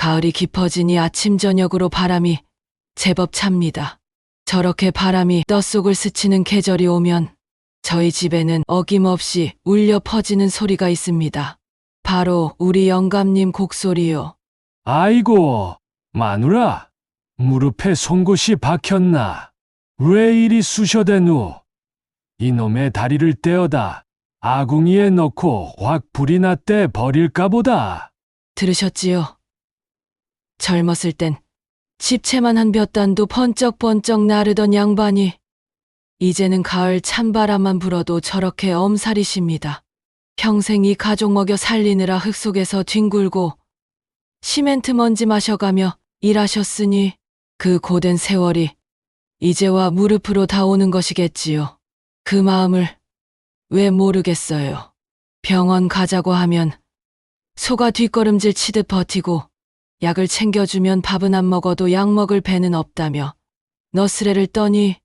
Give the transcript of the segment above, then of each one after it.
가을이 깊어지니 아침 저녁으로 바람이 제법 찹니다. 저렇게 바람이 뼛속을 스치는 계절이 오면 저희 집에는 어김없이 울려 퍼지는 소리가 있습니다. 바로 우리 영감님 곡소리요. 아이고, 마누라, 무릎에 송곳이 박혔나? 왜 이리 쑤셔대누? 이놈의 다리를 떼어다 아궁이에 넣고 확 불이 났대 버릴까 보다. 들으셨지요? 젊었을 땐 집채만 한 볕단도 번쩍번쩍 나르던 양반이 이제는 가을 찬바람만 불어도 저렇게 엄살이십니다. 평생 이 가족 먹여 살리느라 흙 속에서 뒹굴고 시멘트 먼지 마셔가며 일하셨으니 그 고된 세월이 이제와 무릎으로 다 오는 것이겠지요. 그 마음을 왜 모르겠어요. 병원 가자고 하면 소가 뒷걸음질 치듯 버티고 약을 챙겨주면 밥은 안 먹어도 약 먹을 배는 없다며 너스레를 떠니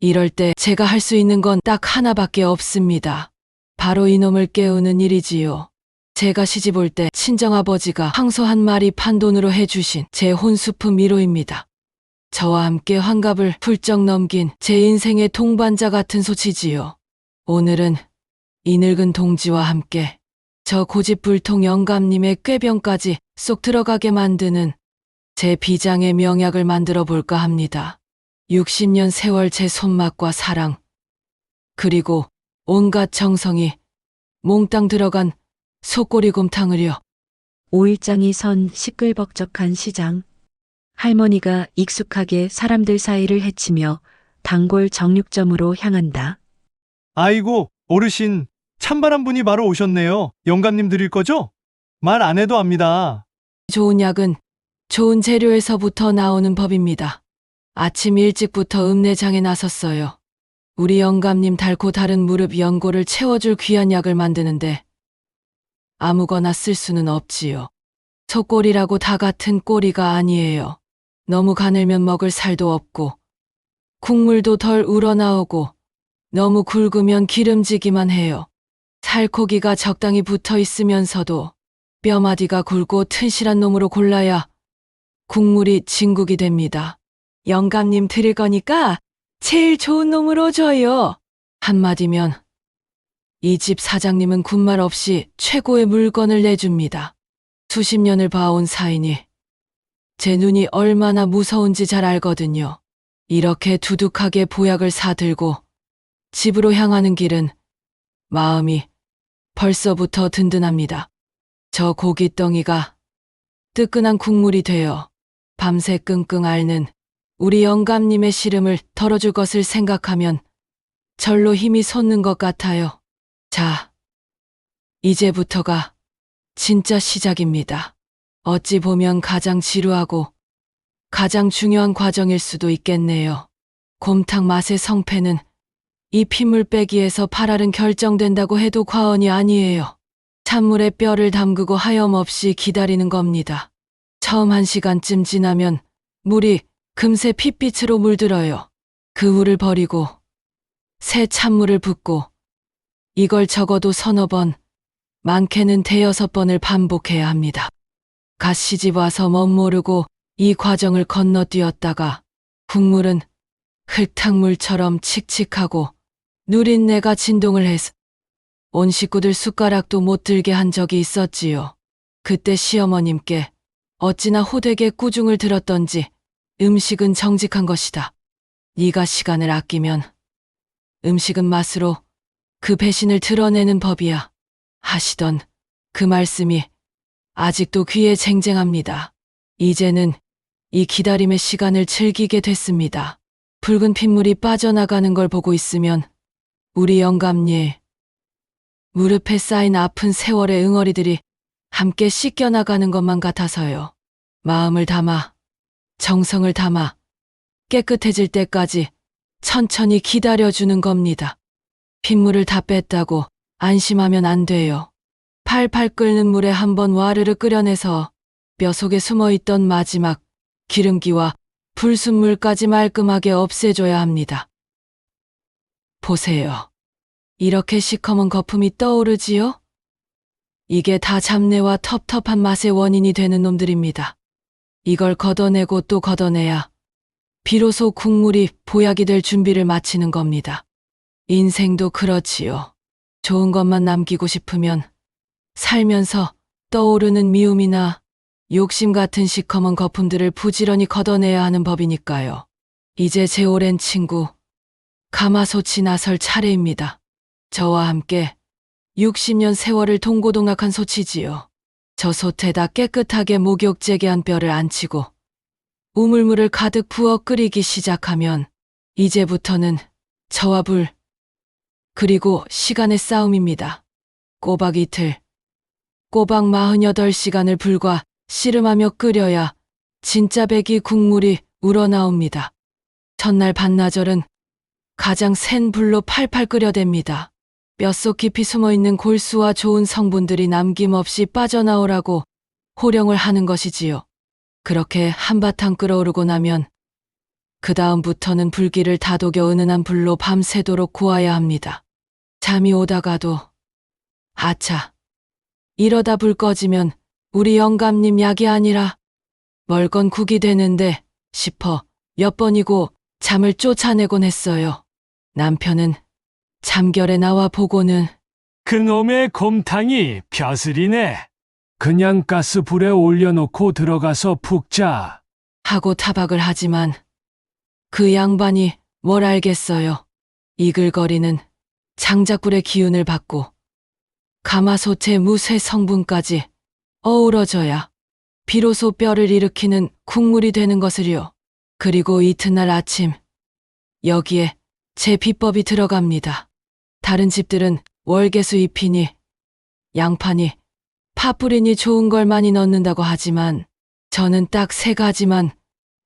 이럴 때 제가 할 수 있는 건 딱 하나밖에 없습니다. 바로 이놈을 깨우는 일이지요. 제가 시집 올 때 친정아버지가 황소 한 마리 판돈으로 해주신 제 혼수품 1호입니다. 저와 함께 환갑을 훌쩍 넘긴 제 인생의 동반자 같은 소치지요. 오늘은 이 늙은 동지와 함께 저 고집불통 영감님의 꾀병까지 쏙 들어가게 만드는 제 비장의 명약을 만들어 볼까 합니다. 60년 세월 제 손맛과 사랑, 그리고 온갖 정성이 몽땅 들어간 속꼬리곰탕을요. 5일장이 선 시끌벅적한 시장. 할머니가 익숙하게 사람들 사이를 헤치며 단골 정육점으로 향한다. 아이고, 어르신, 찬바람 분이 바로 오셨네요. 영감님 드릴 거죠? 말 안 해도 압니다. 좋은 약은 좋은 재료에서부터 나오는 법입니다. 아침 일찍부터 읍내장에 나섰어요. 우리 영감님 닳고 다른 무릎 연골을 채워줄 귀한 약을 만드는데 아무거나 쓸 수는 없지요. 속꼬리라고 다 같은 꼬리가 아니에요. 너무 가늘면 먹을 살도 없고 국물도 덜 우러나오고 너무 굵으면 기름지기만 해요. 살코기가 적당히 붙어 있으면서도 뼈마디가 굵고 튼실한 놈으로 골라야 국물이 진국이 됩니다. 영감님 드릴 거니까 제일 좋은 놈으로 줘요. 한마디면 이 집 사장님은 군말 없이 최고의 물건을 내줍니다. 수십 년을 봐온 사이니 제 눈이 얼마나 무서운지 잘 알거든요. 이렇게 두둑하게 보약을 사들고 집으로 향하는 길은 마음이 벌써부터 든든합니다. 저 고깃덩이가 뜨끈한 국물이 되어 밤새 끙끙 앓는 우리 영감님의 시름을 덜어줄 것을 생각하면 절로 힘이 솟는 것 같아요. 자, 이제부터가 진짜 시작입니다. 어찌 보면 가장 지루하고 가장 중요한 과정일 수도 있겠네요. 곰탕 맛의 성패는 이 핏물 빼기에서 팔알은 결정된다고 해도 과언이 아니에요. 찬물에 뼈를 담그고 하염없이 기다리는 겁니다. 처음 1시간쯤 지나면 물이 금세 핏빛으로 물들어요. 그 물을 버리고 새 찬물을 붓고 이걸 적어도 서너 번, 많게는 5-6번을 반복해야 합니다. 갓 시집 와서 멋모르고 이 과정을 건너뛰었다가 국물은 흙탕물처럼 칙칙하고 누린내가 진동을 해서 온 식구들 숟가락도 못 들게 한 적이 있었지요. 그때 시어머님께 어찌나 호되게 꾸중을 들었던지 음식은 정직한 것이다. 네가 시간을 아끼면 음식은 맛으로 그 배신을 드러내는 법이야 하시던 그 말씀이 아직도 귀에 쟁쟁합니다. 이제는 이 기다림의 시간을 즐기게 됐습니다. 붉은 핏물이 빠져나가는 걸 보고 있으면 우리 영감님 무릎에 쌓인 아픈 세월의 응어리들이 함께 씻겨나가는 것만 같아서요. 마음을 담아 정성을 담아 깨끗해질 때까지 천천히 기다려주는 겁니다. 핏물을 다 뺐다고 안심하면 안 돼요. 팔팔 끓는 물에 한번 와르르 끓여내서 뼈 속에 숨어있던 마지막 기름기와 불순물까지 말끔하게 없애줘야 합니다. 보세요. 이렇게 시커먼 거품이 떠오르지요? 이게 다 잡내와 텁텁한 맛의 원인이 되는 놈들입니다. 이걸 걷어내고 또 걷어내야 비로소 국물이 보약이 될 준비를 마치는 겁니다. 인생도 그렇지요. 좋은 것만 남기고 싶으면 살면서 떠오르는 미움이나 욕심 같은 시커먼 거품들을 부지런히 걷어내야 하는 법이니까요. 이제 제 오랜 친구 가마솥이 나설 차례입니다. 저와 함께 60년 세월을 동고동락한 솥이지요. 저 솥에다 깨끗하게 목욕제기한 뼈를 안치고 우물물을 가득 부어 끓이기 시작하면 이제부터는 저와 불 그리고 시간의 싸움입니다. 꼬박 이틀, 꼬박 48시간을 불과 씨름하며 끓여야 진짜 배기 국물이 우러나옵니다. 첫날 반나절은 가장 센 불로 팔팔 끓여댑니다. 뼛속 깊이 숨어있는 골수와 좋은 성분들이 남김없이 빠져나오라고 호령을 하는 것이지요. 그렇게 한바탕 끓어오르고 나면 그 다음부터는 불기를 다독여 은은한 불로 밤새도록 구워야 합니다. 잠이 오다가도 아차, 이러다 불 꺼지면 우리 영감님 약이 아니라 멀건 국이 되는데 싶어 몇 번이고 잠을 쫓아내곤 했어요. 남편은 잠결에 나와 보고는 그놈의 곰탕이 벼슬이네. 그냥 가스불에 올려놓고 들어가서 푹 자. 하고 타박을 하지만 그 양반이 뭘 알겠어요. 이글거리는 장작불의 기운을 받고 가마솥의 무쇠 성분까지 어우러져야 비로소 뼈를 일으키는 국물이 되는 것을요. 그리고 이튿날 아침 여기에 제 비법이 들어갑니다. 다른 집들은 월계수 잎이니 양파니 파뿌리니 좋은 걸 많이 넣는다고 하지만 저는 딱 3가지만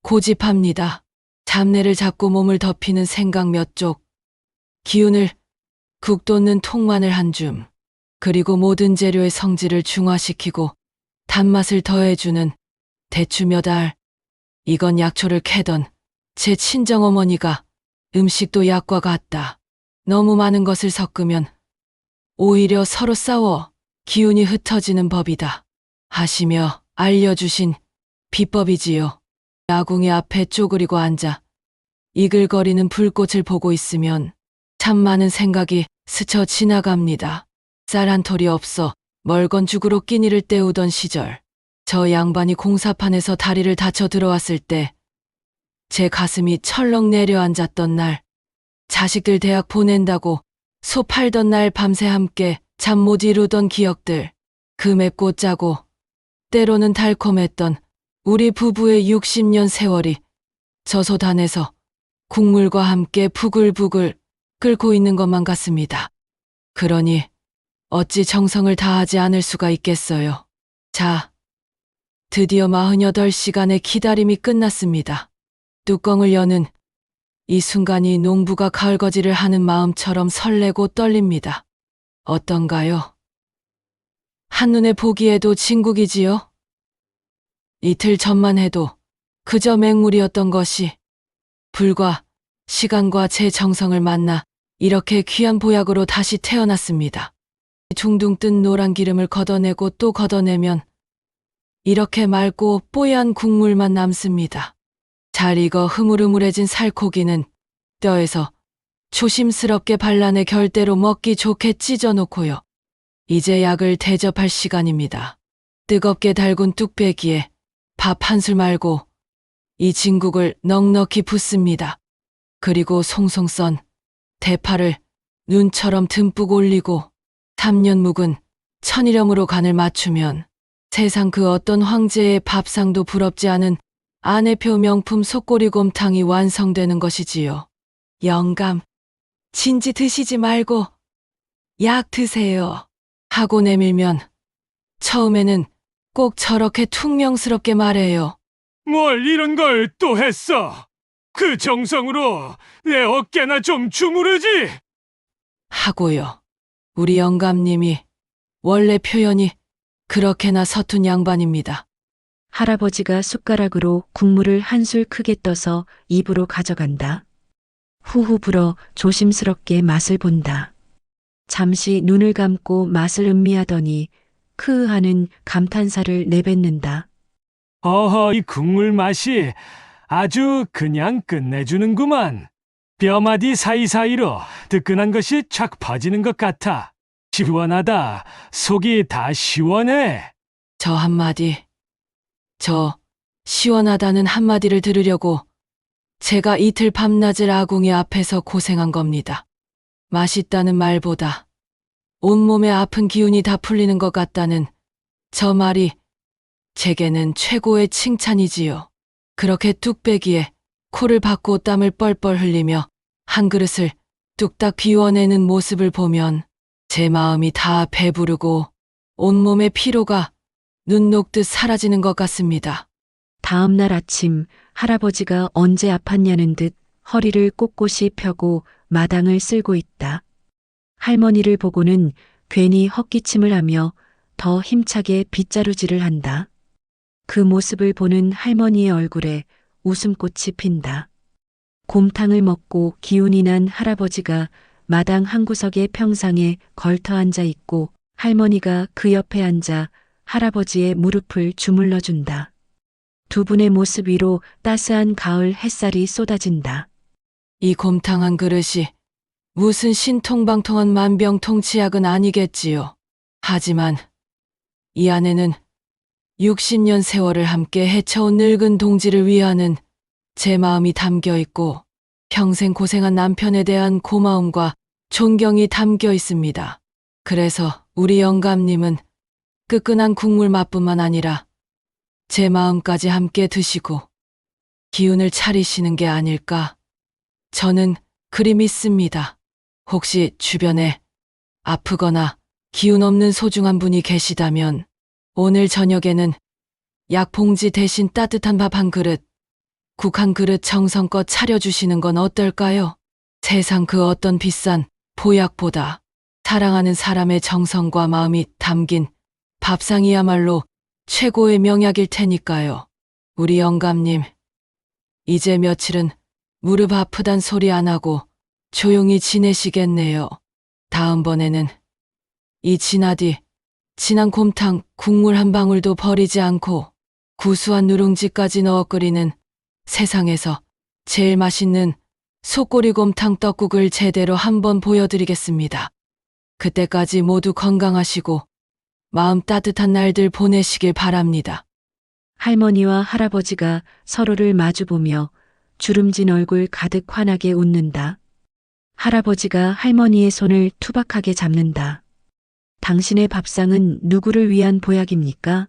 고집합니다. 잡내를 잡고 몸을 덮이는 생강 몇 쪽, 기운을 국 돋는 통마늘 한 줌, 그리고 모든 재료의 성질을 중화시키고 단맛을 더해주는 대추 몇 알. 이건 약초를 캐던 제 친정어머니가 음식도 약과 같다. 너무 많은 것을 섞으면 오히려 서로 싸워 기운이 흩어지는 법이다. 하시며 알려주신 비법이지요. 아궁이 앞에 쪼그리고 앉아 이글거리는 불꽃을 보고 있으면 참 많은 생각이 스쳐 지나갑니다. 쌀 한 톨이 없어 멀건 죽으로 끼니를 때우던 시절, 저 양반이 공사판에서 다리를 다쳐 들어왔을 때 제 가슴이 철렁 내려앉았던 날, 자식들 대학 보낸다고 소 팔던 날 밤새 함께 잠 못 이루던 기억들, 그 맵고 짜고 때로는 달콤했던 우리 부부의 60년 세월이 저솥 안에서 국물과 함께 부글부글 끓고 있는 것만 같습니다. 그러니 어찌 정성을 다하지 않을 수가 있겠어요. 자, 드디어 48시간의 기다림이 끝났습니다. 뚜껑을 여는 이 순간이 농부가 가을거지를 하는 마음처럼 설레고 떨립니다. 어떤가요? 한눈에 보기에도 진국이지요? 이틀 전만 해도 그저 맹물이었던 것이 불과 시간과 제 정성을 만나 이렇게 귀한 보약으로 다시 태어났습니다. 둥둥 뜬 노란 기름을 걷어내고 또 걷어내면 이렇게 맑고 뽀얀 국물만 남습니다. 잘 익어 흐물흐물해진 살코기는 뼈에서 조심스럽게 발라내 결대로 먹기 좋게 찢어놓고요. 이제 약을 대접할 시간입니다. 뜨겁게 달군 뚝배기에 밥 한술 말고 이 진국을 넉넉히 붓습니다. 그리고 송송 썬 대파를 눈처럼 듬뿍 올리고 3년 묵은 천일염으로 간을 맞추면 세상 그 어떤 황제의 밥상도 부럽지 않은 아내표 명품 속꼬리곰탕이 완성되는 것이지요. 영감, 진지 드시지 말고 약 드세요. 하고 내밀면 처음에는 꼭 저렇게 퉁명스럽게 말해요. 뭘 이런 걸 또 했어? 그 정성으로 내 어깨나 좀 주무르지? 하고요. 우리 영감님이 원래 표현이 그렇게나 서툰 양반입니다. 할아버지가 숟가락으로 국물을 한술 크게 떠서 입으로 가져간다. 후후 불어 조심스럽게 맛을 본다. 잠시 눈을 감고 맛을 음미하더니 크으 하는 감탄사를 내뱉는다. 어허, 이 국물 맛이 아주 그냥 끝내주는구만. 뼈마디 사이사이로 뜨끈한 것이 쫙 퍼지는 것 같아. 시원하다. 속이 다 시원해. 저 한마디, 저 시원하다는 한마디를 들으려고 제가 이틀 밤낮을 아궁이 앞에서 고생한 겁니다. 맛있다는 말보다 온몸에 아픈 기운이 다 풀리는 것 같다는 저 말이 제게는 최고의 칭찬이지요. 그렇게 뚝배기에 코를 박고 땀을 뻘뻘 흘리며 한 그릇을 뚝딱 비워내는 모습을 보면 제 마음이 다 배부르고 온몸의 피로가 눈 녹듯 사라지는 것 같습니다. 다음 날 아침 할아버지가 언제 아팠냐는 듯 허리를 꼿꼿이 펴고 마당을 쓸고 있다. 할머니를 보고는 괜히 헛기침을 하며 더 힘차게 빗자루질을 한다. 그 모습을 보는 할머니의 얼굴에 웃음꽃이 핀다. 곰탕을 먹고 기운이 난 할아버지가 마당 한 구석의 평상에 걸터 앉아 있고 할머니가 그 옆에 앉아 할아버지의 무릎을 주물러 준다. 두 분의 모습 위로 따스한 가을 햇살이 쏟아진다. 이 곰탕 한 그릇이 무슨 신통방통한 만병통치약은 아니겠지요. 하지만 이 안에는 60년 세월을 함께 헤쳐온 늙은 동지를 위하는 제 마음이 담겨 있고 평생 고생한 남편에 대한 고마움과 존경이 담겨 있습니다. 그래서 우리 영감님은 뜨끈한 국물 맛뿐만 아니라 제 마음까지 함께 드시고 기운을 차리시는 게 아닐까 저는 그리 믿습니다. 혹시 주변에 아프거나 기운 없는 소중한 분이 계시다면 오늘 저녁에는 약봉지 대신 따뜻한 밥 한 그릇, 국 한 그릇 정성껏 차려주시는 건 어떨까요? 세상 그 어떤 비싼 보약보다 사랑하는 사람의 정성과 마음이 담긴 밥상이야말로 최고의 명약일 테니까요. 우리 영감님, 이제 며칠은 무릎 아프단 소리 안 하고 조용히 지내시겠네요. 다음번에는 이 진하디 진한 곰탕 국물 한 방울도 버리지 않고 구수한 누룽지까지 넣어 끓이는 세상에서 제일 맛있는 속꼬리곰탕 떡국을 제대로 한번 보여드리겠습니다. 그때까지 모두 건강하시고 마음 따뜻한 날들 보내시길 바랍니다. 할머니와 할아버지가 서로를 마주보며 주름진 얼굴 가득 환하게 웃는다. 할아버지가 할머니의 손을 투박하게 잡는다. 당신의 밥상은 누구를 위한 보약입니까?